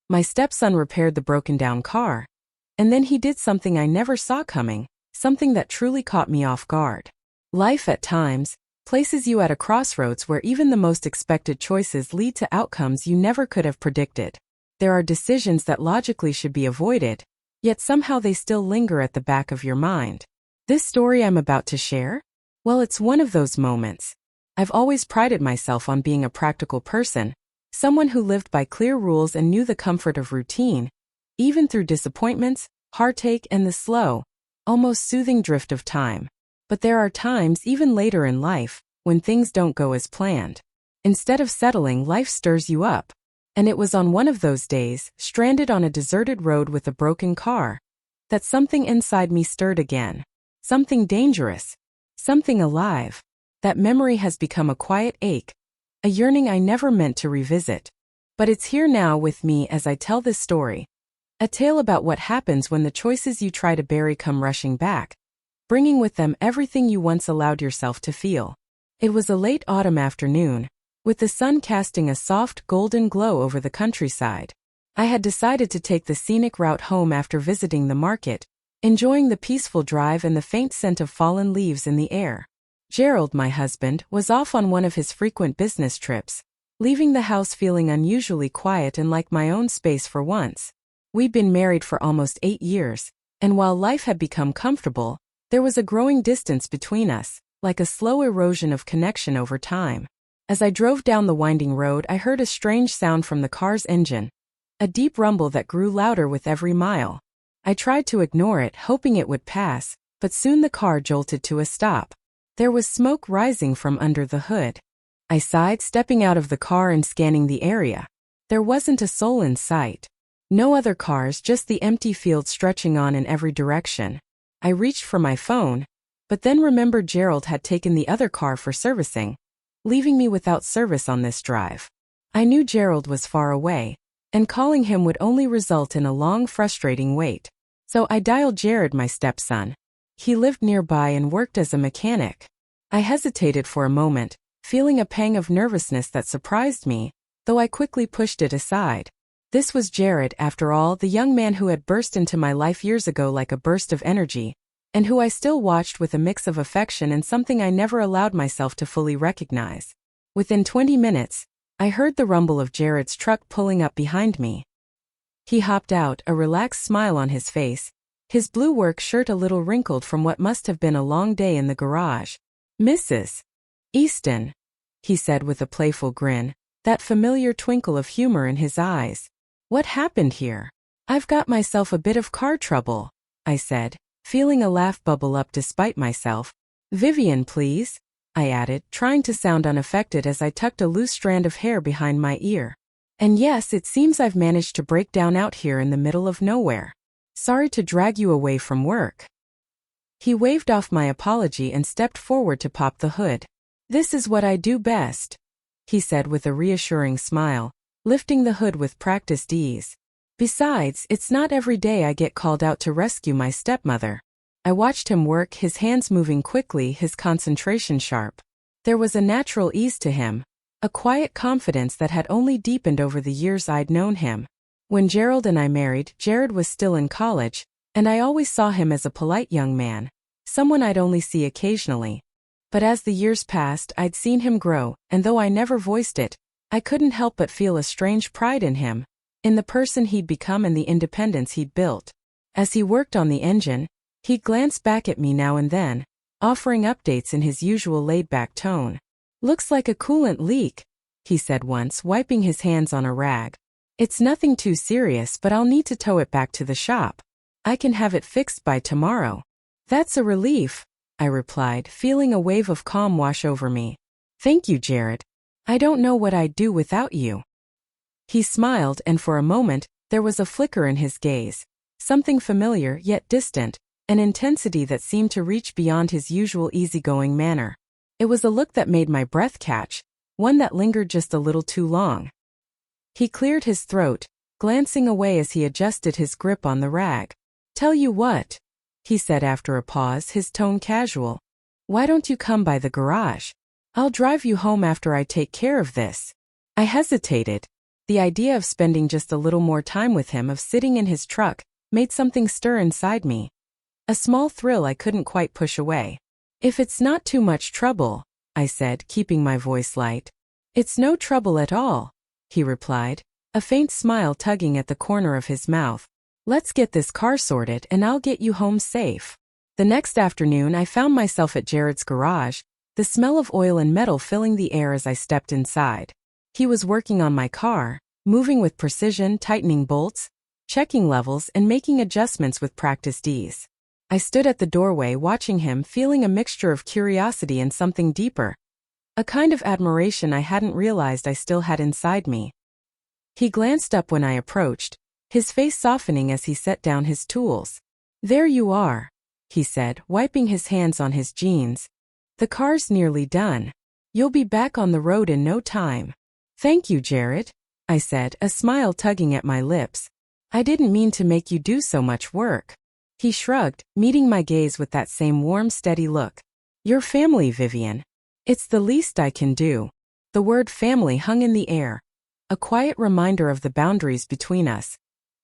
My stepson repaired the broken-down car. And then he did something I never saw coming, something that truly caught me off guard. Life at times places you at a crossroads where even the most expected choices lead to outcomes you never could have predicted. There are decisions that logically should be avoided, yet somehow they still linger at the back of your mind. This story I'm about to share? Well, it's one of those moments. I've always prided myself on being a practical person, someone who lived by clear rules and knew the comfort of routine, even through disappointments, heartache, and the slow, almost soothing drift of time. But there are times, even later in life, when things don't go as planned. Instead of settling, life stirs you up. And it was on one of those days, stranded on a deserted road with a broken car, that something inside me stirred again. Something dangerous. Something alive. That memory has become a quiet ache, a yearning I never meant to revisit. But it's here now with me as I tell this story. A tale about what happens when the choices you try to bury come rushing back, bringing with them everything you once allowed yourself to feel. It was a late autumn afternoon, with the sun casting a soft golden glow over the countryside. I had decided to take the scenic route home after visiting the market, enjoying the peaceful drive and the faint scent of fallen leaves in the air. Gerald, my husband, was off on one of his frequent business trips, leaving the house feeling unusually quiet and like my own space for once. We'd been married for almost 8 years, and while life had become comfortable, there was a growing distance between us, like a slow erosion of connection over time. As I drove down the winding road, I heard a strange sound from the car's engine, a deep rumble that grew louder with every mile. I tried to ignore it, hoping it would pass, but soon the car jolted to a stop. There was smoke rising from under the hood. I sighed, stepping out of the car and scanning the area. There wasn't a soul in sight. No other cars, just the empty field stretching on in every direction. I reached for my phone, but then remembered Gerald had taken the other car for servicing, leaving me without service on this drive. I knew Gerald was far away, and calling him would only result in a long, frustrating wait. So I dialed Jared, my stepson. He lived nearby and worked as a mechanic. I hesitated for a moment, feeling a pang of nervousness that surprised me, though I quickly pushed it aside. This was Jared, after all, the young man who had burst into my life years ago like a burst of energy, and who I still watched with a mix of affection and something I never allowed myself to fully recognize. Within 20 minutes, I heard the rumble of Jared's truck pulling up behind me. He hopped out, a relaxed smile on his face, his blue work shirt a little wrinkled from what must have been a long day in the garage. "Mrs. Easton," he said with a playful grin, that familiar twinkle of humor in his eyes. "What happened here?" "I've got myself a bit of car trouble," I said, feeling a laugh bubble up despite myself. "Vivian, please," I added, trying to sound unaffected as I tucked a loose strand of hair behind my ear. "And yes, it seems I've managed to break down out here in the middle of nowhere. Sorry to drag you away from work." He waved off my apology and stepped forward to pop the hood. "This is what I do best," he said with a reassuring smile, lifting the hood with practiced ease. "Besides, it's not every day I get called out to rescue my stepmother." I watched him work, his hands moving quickly, his concentration sharp. There was a natural ease to him, a quiet confidence that had only deepened over the years I'd known him. When Gerald and I married, Jared was still in college, and I always saw him as a polite young man, someone I'd only see occasionally. But as the years passed, I'd seen him grow, and though I never voiced it, I couldn't help but feel a strange pride in him, in the person he'd become and the independence he'd built. As he worked on the engine, he'd glance back at me now and then, offering updates in his usual laid-back tone. "Looks like a coolant leak," he said once, wiping his hands on a rag. "It's nothing too serious, but I'll need to tow it back to the shop. I can have it fixed by tomorrow." "That's a relief," I replied, feeling a wave of calm wash over me. "Thank you, Jared. I don't know what I'd do without you." He smiled, and for a moment, there was a flicker in his gaze, something familiar yet distant, an intensity that seemed to reach beyond his usual easygoing manner. It was a look that made my breath catch, one that lingered just a little too long. He cleared his throat, glancing away as he adjusted his grip on the rag. "Tell you what," he said after a pause, his tone casual. "Why don't you come by the garage? I'll drive you home after I take care of this." I hesitated. The idea of spending just a little more time with him, of sitting in his truck, made something stir inside me. A small thrill I couldn't quite push away. "If it's not too much trouble," I said, keeping my voice light. "It's no trouble at all," he replied, a faint smile tugging at the corner of his mouth. "Let's get this car sorted and I'll get you home safe." The next afternoon I found myself at Jared's garage, the smell of oil and metal filling the air as I stepped inside. He was working on my car, moving with precision, tightening bolts, checking levels, and making adjustments with practiced ease. I stood at the doorway watching him, feeling a mixture of curiosity and something deeper, a kind of admiration I hadn't realized I still had inside me. He glanced up when I approached, his face softening as he set down his tools. "There you are," he said, wiping his hands on his jeans. "The car's nearly done. You'll be back on the road in no time." "Thank you, Jared," I said, a smile tugging at my lips. "I didn't mean to make you do so much work." He shrugged, meeting my gaze with that same warm, steady look. "Your family, Vivian. It's the least I can do." The word family hung in the air, a quiet reminder of the boundaries between us,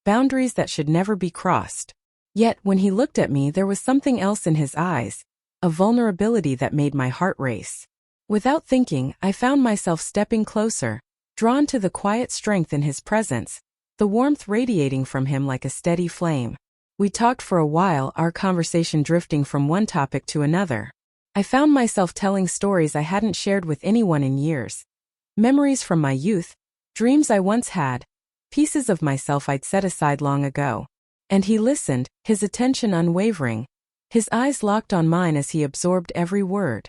boundaries that should never be crossed. Yet, when he looked at me, there was something else in his eyes, a vulnerability that made my heart race. Without thinking, I found myself stepping closer, drawn to the quiet strength in his presence, the warmth radiating from him like a steady flame. We talked for a while, our conversation drifting from one topic to another. I found myself telling stories I hadn't shared with anyone in years. Memories from my youth, dreams I once had, pieces of myself I'd set aside long ago. And he listened, his attention unwavering, his eyes locked on mine as he absorbed every word.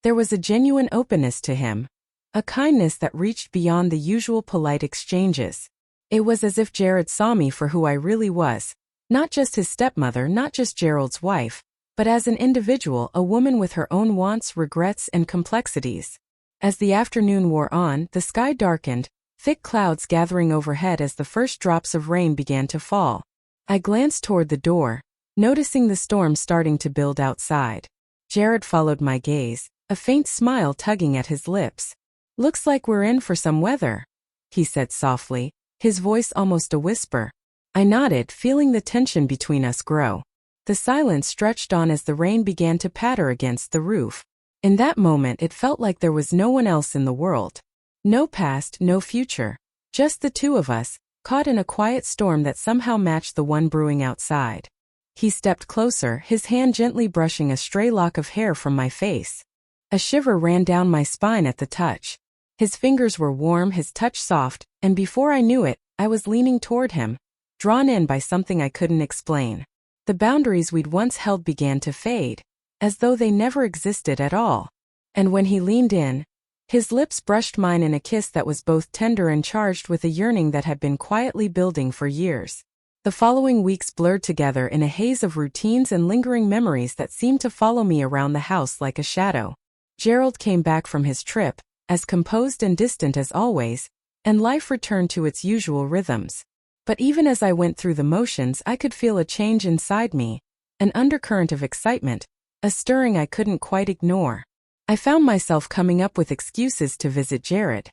There was a genuine openness to him, a kindness that reached beyond the usual polite exchanges. It was as if Jared saw me for who I really was, not just his stepmother, not just Gerald's wife, but as an individual, a woman with her own wants, regrets, and complexities. As the afternoon wore on, the sky darkened, thick clouds gathering overhead as the first drops of rain began to fall. I glanced toward the door, noticing the storm starting to build outside. Jared followed my gaze, a faint smile tugging at his lips. "Looks like we're in for some weather," he said softly, his voice almost a whisper. I nodded, feeling the tension between us grow. The silence stretched on as the rain began to patter against the roof. In that moment it felt like there was no one else in the world. No past, no future. Just the two of us, caught in a quiet storm that somehow matched the one brewing outside. He stepped closer, his hand gently brushing a stray lock of hair from my face. A shiver ran down my spine at the touch. His fingers were warm, his touch soft, and before I knew it, I was leaning toward him, drawn in by something I couldn't explain. The boundaries we'd once held began to fade, as though they never existed at all. And when he leaned in, his lips brushed mine in a kiss that was both tender and charged with a yearning that had been quietly building for years. The following weeks blurred together in a haze of routines and lingering memories that seemed to follow me around the house like a shadow. Gerald came back from his trip, as composed and distant as always, and life returned to its usual rhythms. But even as I went through the motions, I could feel a change inside me, an undercurrent of excitement, a stirring I couldn't quite ignore. I found myself coming up with excuses to visit Jared.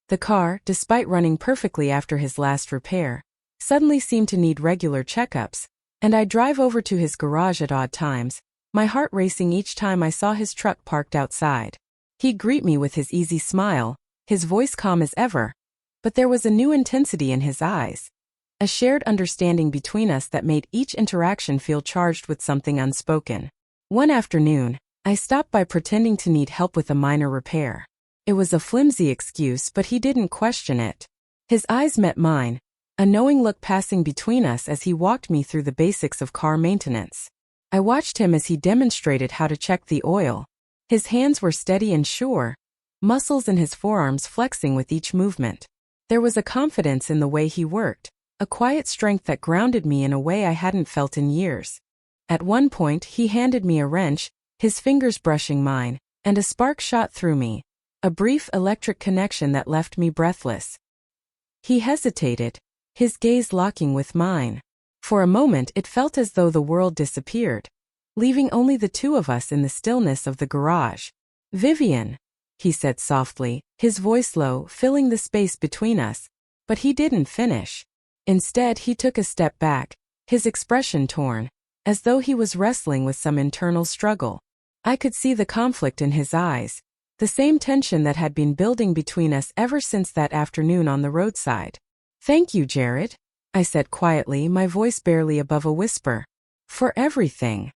The car, despite running perfectly after his last repair, suddenly seemed to need regular checkups, and I'd drive over to his garage at odd times, my heart racing each time I saw his truck parked outside. He'd greet me with his easy smile, his voice calm as ever, but there was a new intensity in his eyes, a shared understanding between us that made each interaction feel charged with something unspoken. One afternoon, I stopped by pretending to need help with a minor repair. It was a flimsy excuse, but he didn't question it. His eyes met mine, a knowing look passing between us as he walked me through the basics of car maintenance. I watched him as he demonstrated how to check the oil. His hands were steady and sure, muscles in his forearms flexing with each movement. There was a confidence in the way he worked, a quiet strength that grounded me in a way I hadn't felt in years. At one point, he handed me a wrench, his fingers brushing mine, and a spark shot through me, a brief electric connection that left me breathless. He hesitated, his gaze locking with mine. For a moment it felt as though the world disappeared, leaving only the two of us in the stillness of the garage. "Vivian," he said softly, his voice low, filling the space between us. But he didn't finish. Instead, he took a step back, his expression torn, as though he was wrestling with some internal struggle. I could see the conflict in his eyes, the same tension that had been building between us ever since that afternoon on the roadside. "Thank you, Jared," I said quietly, my voice barely above a whisper. "For everything."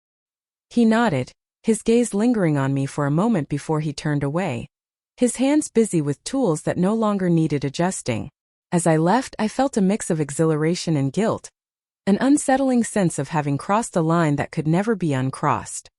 He nodded, his gaze lingering on me for a moment before he turned away, his hands busy with tools that no longer needed adjusting. As I left, I felt a mix of exhilaration and guilt, an unsettling sense of having crossed a line that could never be uncrossed.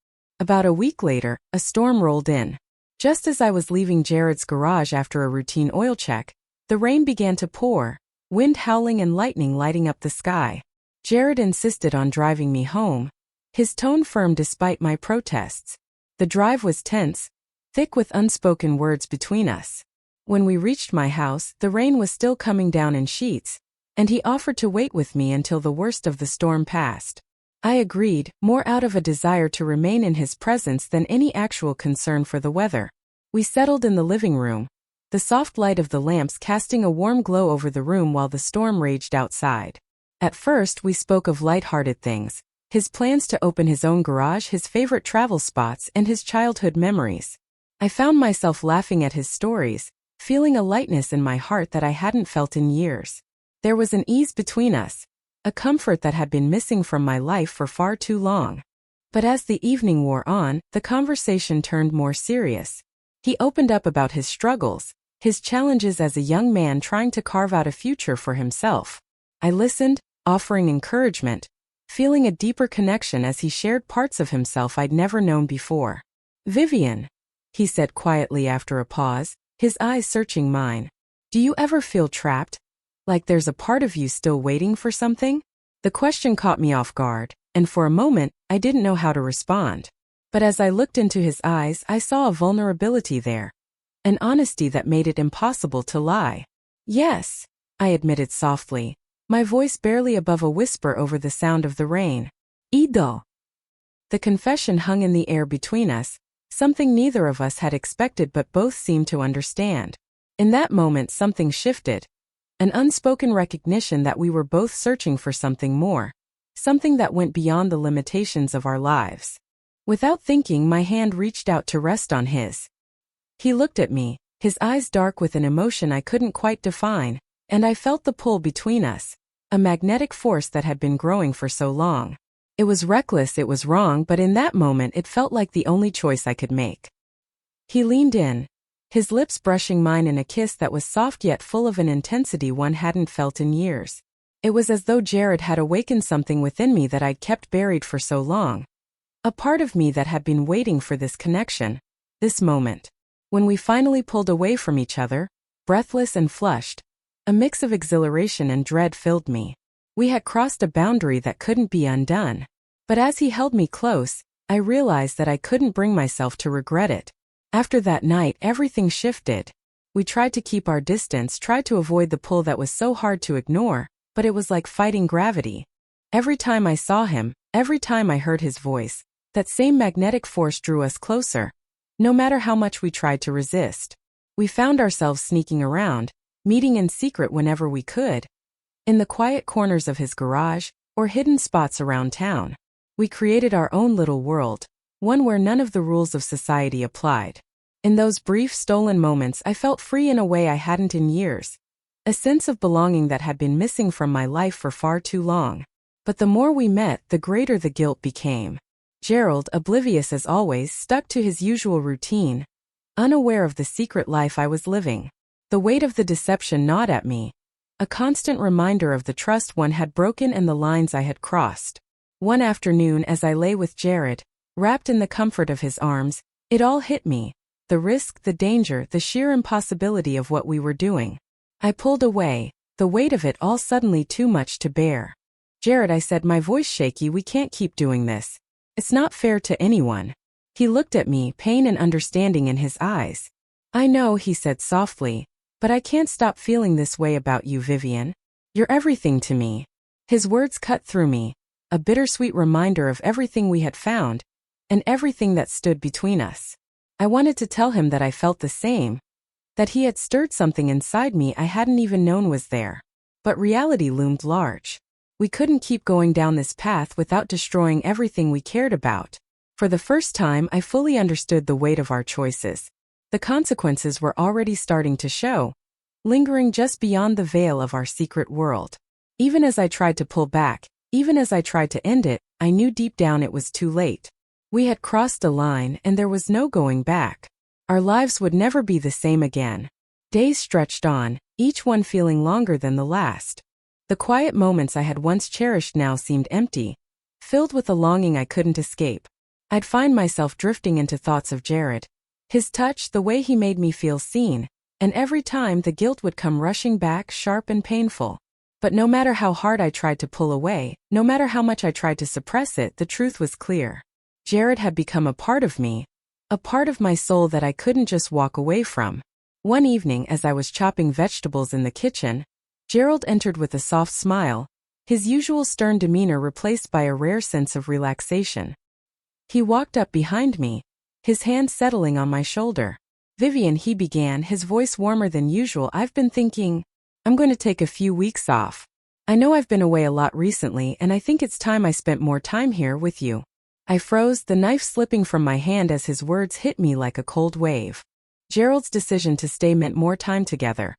About a week later, a storm rolled in. Just as I was leaving Jared's garage after a routine oil check, the rain began to pour, wind howling and lightning lighting up the sky. Jared insisted on driving me home, his tone firm despite my protests. The drive was tense, thick with unspoken words between us. When we reached my house, the rain was still coming down in sheets, and he offered to wait with me until the worst of the storm passed. I agreed, more out of a desire to remain in his presence than any actual concern for the weather. We settled in the living room, the soft light of the lamps casting a warm glow over the room while the storm raged outside. At first, we spoke of light-hearted things, his plans to open his own garage, his favorite travel spots, and his childhood memories. I found myself laughing at his stories, feeling a lightness in my heart that I hadn't felt in years. There was an ease between us, a comfort that had been missing from my life for far too long. But as the evening wore on, the conversation turned more serious. He opened up about his struggles, his challenges as a young man trying to carve out a future for himself. I listened, offering encouragement, feeling a deeper connection as he shared parts of himself I'd never known before. "Vivian," he said quietly after a pause, his eyes searching mine. "Do you ever feel trapped? Like there's a part of you still waiting for something?" The question caught me off guard, and for a moment, I didn't know how to respond. But as I looked into his eyes, I saw a vulnerability there, an honesty that made it impossible to lie. "Yes," I admitted softly, my voice barely above a whisper over the sound of the rain. "Ido." The confession hung in the air between us, something neither of us had expected but both seemed to understand. In that moment, something shifted. An unspoken recognition that we were both searching for something more, something that went beyond the limitations of our lives. Without thinking, my hand reached out to rest on his. He looked at me, his eyes dark with an emotion I couldn't quite define, and I felt the pull between us, a magnetic force that had been growing for so long. It was reckless, it was wrong, but in that moment it felt like the only choice I could make. He leaned in, his lips brushing mine in a kiss that was soft yet full of an intensity one hadn't felt in years. It was as though Jared had awakened something within me that I'd kept buried for so long. A part of me that had been waiting for this connection, this moment. When we finally pulled away from each other, breathless and flushed, a mix of exhilaration and dread filled me. We had crossed a boundary that couldn't be undone. But as he held me close, I realized that I couldn't bring myself to regret it. After that night, everything shifted. We tried to keep our distance, tried to avoid the pull that was so hard to ignore, but it was like fighting gravity. Every time I saw him, every time I heard his voice, that same magnetic force drew us closer. No matter how much we tried to resist, we found ourselves sneaking around, meeting in secret whenever we could. In the quiet corners of his garage, or hidden spots around town. We created our own little world, one where none of the rules of society applied. In those brief stolen moments, I felt free in a way I hadn't in years. A sense of belonging that had been missing from my life for far too long. But the more we met, the greater the guilt became. Gerald, oblivious as always, stuck to his usual routine, unaware of the secret life I was living. The weight of the deception gnawed at me, a constant reminder of the trust one had broken and the lines I had crossed. One afternoon, as I lay with Jared, wrapped in the comfort of his arms, it all hit me. The risk, the danger, the sheer impossibility of what we were doing. I pulled away, the weight of it all suddenly too much to bear. "Jared," I said, my voice shaky, "we can't keep doing this. It's not fair to anyone." He looked at me, pain and understanding in his eyes. "I know," he said softly, "but I can't stop feeling this way about you, Vivian. You're everything to me." His words cut through me, a bittersweet reminder of everything we had found, and everything that stood between us. I wanted to tell him that I felt the same, that he had stirred something inside me I hadn't even known was there. But reality loomed large. We couldn't keep going down this path without destroying everything we cared about. For the first time, I fully understood the weight of our choices. The consequences were already starting to show, lingering just beyond the veil of our secret world. Even as I tried to pull back, even as I tried to end it, I knew deep down it was too late. We had crossed a line and there was no going back. Our lives would never be the same again. Days stretched on, each one feeling longer than the last. The quiet moments I had once cherished now seemed empty, filled with a longing I couldn't escape. I'd find myself drifting into thoughts of Jared. His touch, the way he made me feel seen, and every time the guilt would come rushing back, sharp and painful. But no matter how hard I tried to pull away, no matter how much I tried to suppress it, the truth was clear. Jared had become a part of me, a part of my soul that I couldn't just walk away from. One evening as I was chopping vegetables in the kitchen, Gerald entered with a soft smile, his usual stern demeanor replaced by a rare sense of relaxation. He walked up behind me, his hand settling on my shoulder. "Vivian," he began, his voice warmer than usual, "I've been thinking, I'm going to take a few weeks off. I know I've been away a lot recently and I think it's time I spent more time here with you." I froze, the knife slipping from my hand as his words hit me like a cold wave. Gerald's decision to stay meant more time together.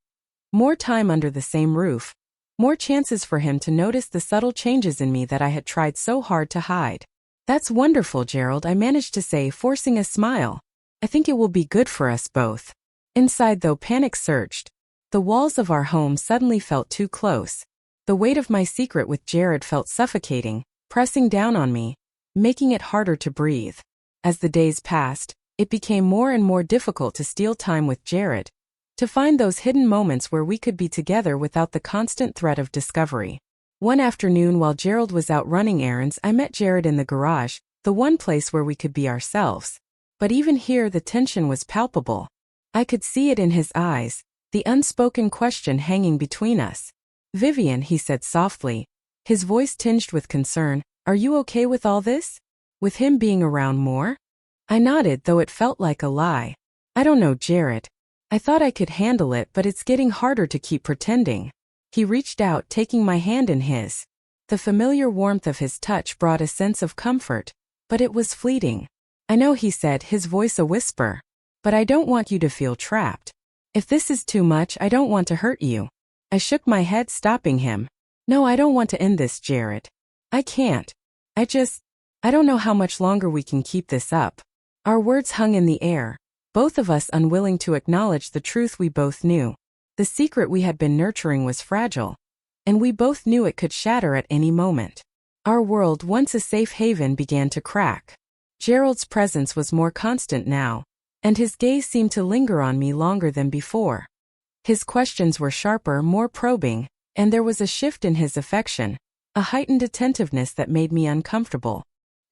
More time under the same roof. More chances for him to notice the subtle changes in me that I had tried so hard to hide. "That's wonderful, Gerald," I managed to say, forcing a smile. "I think it will be good for us both." Inside, though, panic surged. The walls of our home suddenly felt too close. The weight of my secret with Jared felt suffocating, pressing down on me, making it harder to breathe. As the days passed, it became more and more difficult to steal time with Jared, to find those hidden moments where we could be together without the constant threat of discovery. One afternoon while Gerald was out running errands, I met Jared in the garage, the one place where we could be ourselves. But even here the tension was palpable. I could see it in his eyes, the unspoken question hanging between us. "Vivian," he said softly, his voice tinged with concern, "are you okay with all this? With him being around more?" I nodded, though it felt like a lie. "I don't know, Jared. I thought I could handle it, but it's getting harder to keep pretending." He reached out, taking my hand in his. The familiar warmth of his touch brought a sense of comfort, but it was fleeting. "I know," he said, his voice a whisper, "but I don't want you to feel trapped. If this is too much, I don't want to hurt you." I shook my head, stopping him. "No, I don't want to end this, Jared. I can't. I don't know how much longer we can keep this up." Our words hung in the air, both of us unwilling to acknowledge the truth we both knew. The secret we had been nurturing was fragile, and we both knew it could shatter at any moment. Our world, once a safe haven, began to crack. Gerald's presence was more constant now, and his gaze seemed to linger on me longer than before. His questions were sharper, more probing, and there was a shift in his affection, a heightened attentiveness that made me uncomfortable.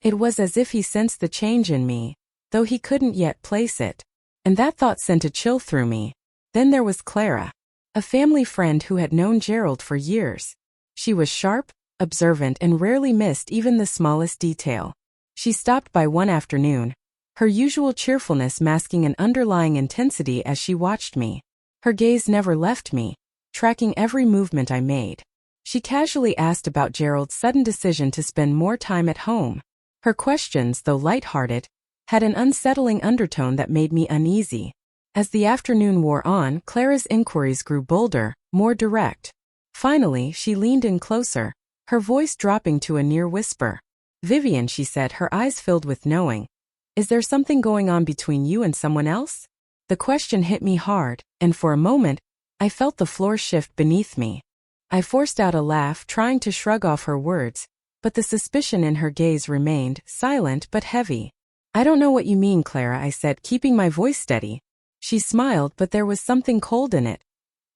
It was as if he sensed the change in me, though he couldn't yet place it. And that thought sent a chill through me. Then there was Clara, a family friend who had known Gerald for years. She was sharp, observant, and rarely missed even the smallest detail. She stopped by one afternoon, her usual cheerfulness masking an underlying intensity as she watched me. Her gaze never left me, tracking every movement I made. She casually asked about Gerald's sudden decision to spend more time at home. Her questions, though light-hearted, had an unsettling undertone that made me uneasy. As the afternoon wore on, Clara's inquiries grew bolder, more direct. Finally, she leaned in closer, her voice dropping to a near whisper. "Vivian," she said, her eyes filled with knowing, "is there something going on between you and someone else?" The question hit me hard, and for a moment, I felt the floor shift beneath me. I forced out a laugh, trying to shrug off her words, but the suspicion in her gaze remained, silent but heavy. "I don't know what you mean, Clara," I said, keeping my voice steady. She smiled, but there was something cold in it,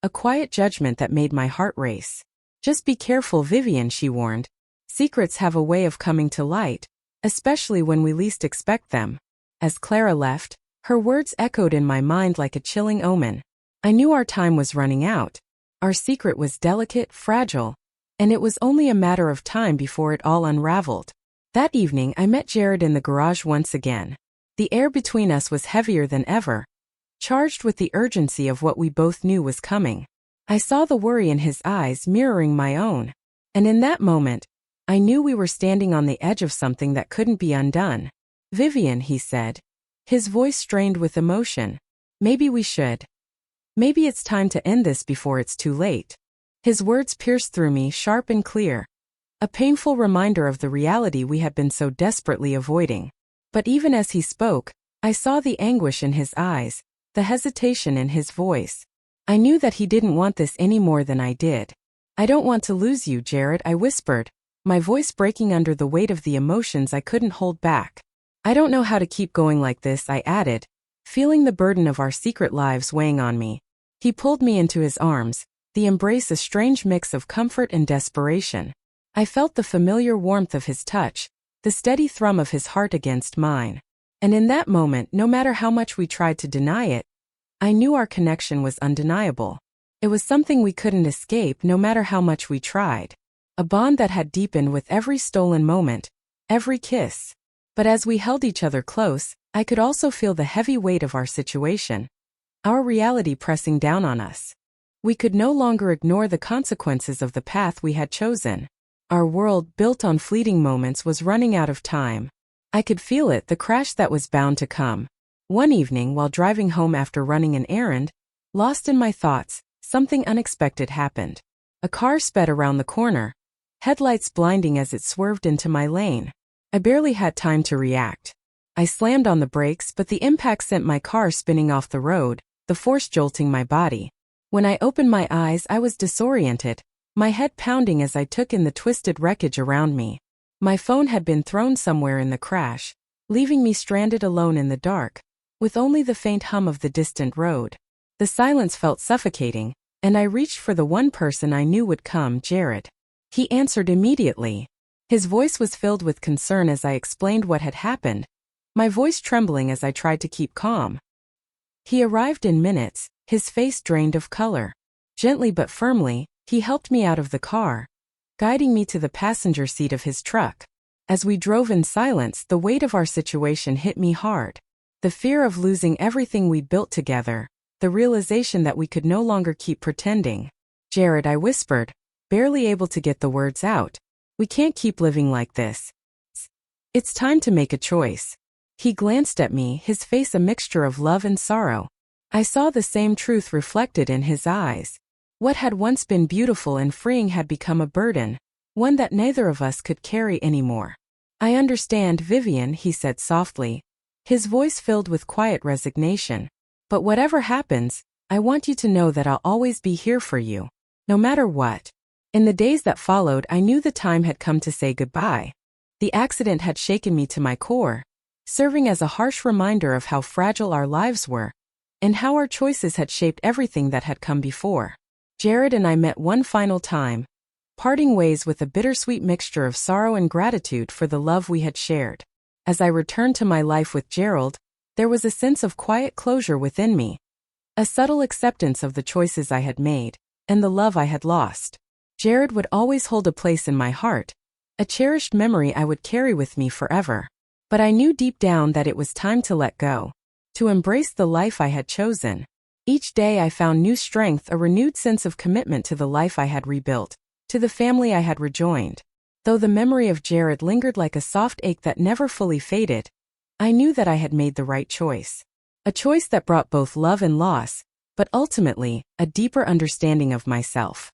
a quiet judgment that made my heart race. "Just be careful, Vivian," she warned. "Secrets have a way of coming to light, especially when we least expect them." As Clara left, her words echoed in my mind like a chilling omen. I knew our time was running out. Our secret was delicate, fragile, and it was only a matter of time before it all unraveled. That evening, I met Jared in the garage once again. The air between us was heavier than ever. charged with the urgency of what we both knew was coming. I saw the worry in his eyes mirroring my own. And in that moment, I knew we were standing on the edge of something that couldn't be undone. "Vivian," he said, his voice strained with emotion, "maybe we should. Maybe it's time to end this before it's too late." His words pierced through me sharp and clear, a painful reminder of the reality we had been so desperately avoiding. But even as he spoke, I saw the anguish in his eyes, the hesitation in his voice. I knew that he didn't want this any more than I did. "I don't want to lose you, Jared," I whispered, my voice breaking under the weight of the emotions I couldn't hold back. "I don't know how to keep going like this," I added, feeling the burden of our secret lives weighing on me. He pulled me into his arms, the embrace a strange mix of comfort and desperation. I felt the familiar warmth of his touch, the steady thrum of his heart against mine. And in that moment, no matter how much we tried to deny it, I knew our connection was undeniable. It was something we couldn't escape no matter how much we tried. A bond that had deepened with every stolen moment, every kiss. But as we held each other close, I could also feel the heavy weight of our situation, our reality pressing down on us. We could no longer ignore the consequences of the path we had chosen. Our world, built on fleeting moments, was running out of time. I could feel it, the crash that was bound to come. One evening, while driving home after running an errand, lost in my thoughts, something unexpected happened. A car sped around the corner, headlights blinding as it swerved into my lane. I barely had time to react. I slammed on the brakes, but the impact sent my car spinning off the road, the force jolting my body. When I opened my eyes, I was disoriented, my head pounding as I took in the twisted wreckage around me. My phone had been thrown somewhere in the crash, leaving me stranded alone in the dark, with only the faint hum of the distant road. The silence felt suffocating, and I reached for the one person I knew would come, Jared. He answered immediately. His voice was filled with concern as I explained what had happened, my voice trembling as I tried to keep calm. He arrived in minutes, his face drained of color. Gently but firmly, he helped me out of the car, guiding me to the passenger seat of his truck. As we drove in silence, the weight of our situation hit me hard. The fear of losing everything we'd built together, the realization that we could no longer keep pretending. "Jared," I whispered, barely able to get the words out, "we can't keep living like this. It's time to make a choice." He glanced at me, his face a mixture of love and sorrow. I saw the same truth reflected in his eyes. What had once been beautiful and freeing had become a burden, one that neither of us could carry anymore. "I understand, Vivian," he said softly, his voice filled with quiet resignation. "But whatever happens, I want you to know that I'll always be here for you, no matter what." In the days that followed, I knew the time had come to say goodbye. The accident had shaken me to my core, serving as a harsh reminder of how fragile our lives were, and how our choices had shaped everything that had come before. Jared and I met one final time, parting ways with a bittersweet mixture of sorrow and gratitude for the love we had shared. As I returned to my life with Gerald, there was a sense of quiet closure within me, a subtle acceptance of the choices I had made, and the love I had lost. Jared would always hold a place in my heart, a cherished memory I would carry with me forever. But I knew deep down that it was time to let go, to embrace the life I had chosen. Each day I found new strength, a renewed sense of commitment to the life I had rebuilt, to the family I had rejoined. Though the memory of Jared lingered like a soft ache that never fully faded, I knew that I had made the right choice. A choice that brought both love and loss, but ultimately, a deeper understanding of myself.